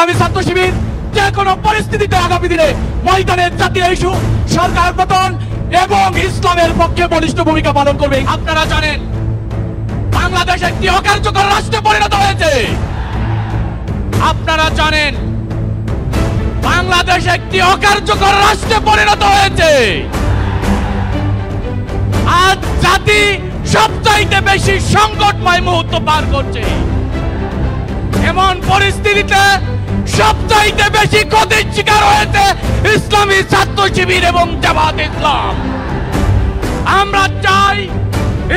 ইসলামী ছাত্র শিবির যে কোনো পরিস্থিতিতে আগামী দিনে ময়দানের জাতীয় ইস্যু, সরকার পতন এবং ইসলামের পক্ষে বলিষ্ঠ ভূমিকা পালন করবে। আপনারা জানেন বাংলাদেশ একটি অকার্যকর রাষ্ট্রে পরিণত হয়েছে। আপনারা জানেন বাংলাদেশ একটি অকার্যকর রাষ্ট্রে পরিণত হয়েছে। আজ জাতি সবচাইতে বেশি সংকটময় মুহূর্ত পার করছে। এমন পরিস্থিতিতে সবচাইতে বেশি ক্ষতির শিকার হয়েছে ইসলামী ছাত্র শিবির এবং জামাত ইসলাম। আমরা চাই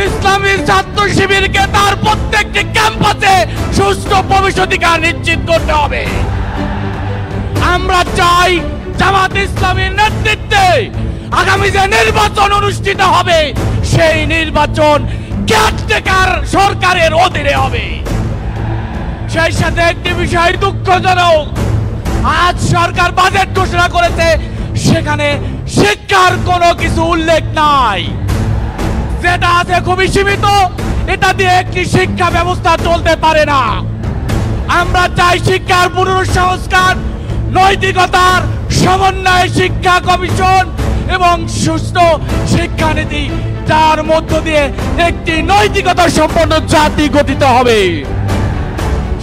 ইসলামী ছাত্র শিবিরকে তার প্রত্যেকটি ক্যাম্পাসে সুষ্ঠু ভবিষ্যৎধিকার নিশ্চিত করতে হবে। আমরা চাই জামাত ইসলামীর নেতৃত্বে আগামী যে নির্বাচন অনুষ্ঠিত হবে সেই নির্বাচন কেয়ারটেকার সরকারের অধীনে হবে। সেই সাথে একটি বিষয় দুঃখজনক, আজ সরকার বাজেট ঘোষণা করেছে, সেখানে শিক্ষার কোনো কিছু উল্লেখ নাই। যেটা আছে খুবই সীমিত, এটা দিয়ে একটি শিক্ষা ব্যবস্থা চলতে পারে না। আমরা চাই শিক্ষার পুনঃসংস্কার, নৈতিকতার সমন্বয় শিক্ষা কমিশন এবং সুষ্ঠু শিক্ষানীতি, যার মধ্য দিয়ে একটি নৈতিকতা সম্পন্ন জাতি গঠিত হবে।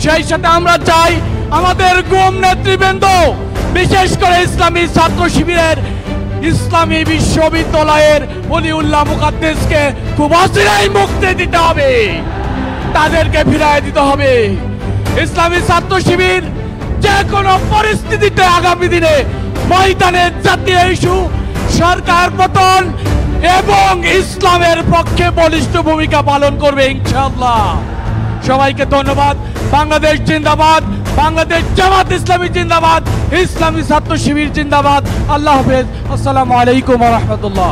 সেই সাথে আমরা চাই আমাদের গুম নেতৃবৃন্দ, বিশেষ করে ইসলামী ছাত্র শিবিরের ইসলামী বিশ্ববিদ্যালয়ের ওলিউল্লাহ মুকাদ্দেসকে খুব অচিরেই মুক্তি দিতে হবে, তাদেরকে ফিরিয়ে দিতে হবে। ইসলামী ছাত্র শিবির যে কোনো পরিস্থিতিতে আগামী দিনে ময়দানের জাতীয় ইস্যু, সরকার পতন এবং ইসলামের পক্ষে বলিষ্ঠ ভূমিকা পালন করবে ইনশাআল্লাহ। সবাইকে ধন্যবাদ। বাংলাদেশ জিন্দাবাদ, বাংলাদেশ জামাত ইসলামী জিন্দাবাদ, ইসলামী ছাত্র শিবির জিন্দাবাদ। আল্লাহ হাফেজ। আসসালামু আলাইকুম ওয়া রাহমাতুল্লাহ।